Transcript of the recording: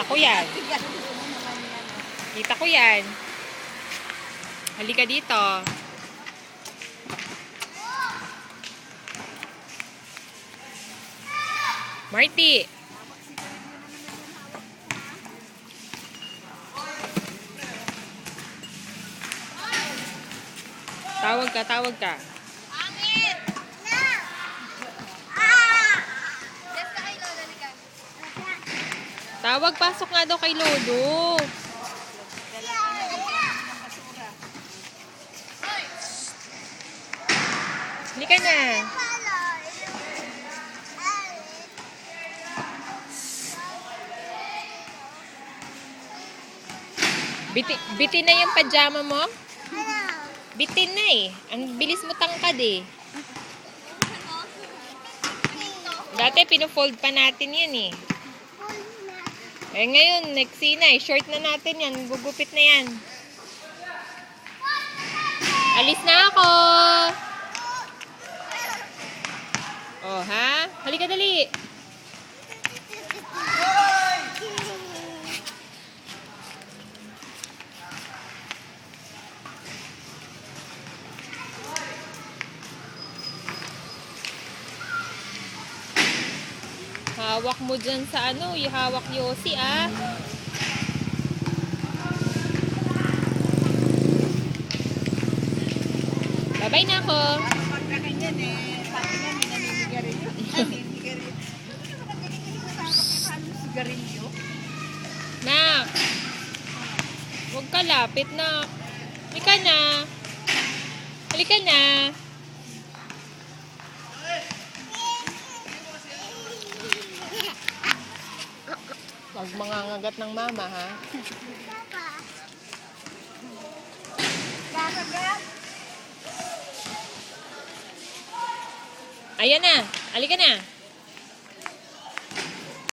Kita ko yan. Kita ko yan. Halika dito. Marty. Tawag ka, tawag ka. Pangit! Na! Ah! Yes ka kay Lola, liga. Tawag, pasok nga daw kay Lodo. Halika na. Bitin na yung pajama mo? Bitin na eh. Ang bilis mo tangkad eh. Dati pino-fold pa natin yan eh. Eh ngayon, nexi na eh. Short na natin yan. Gugupit na yan. Alis na ako. Oh ha? Halika dali. Hawak mo dyan sa ano, ihawak Yossi ah. Bye-bye na ako. Nak, huwag ka lapit na. Halika na. Halika na. Huwag mangangagat ng mama, ha? Ayan na. Halika na.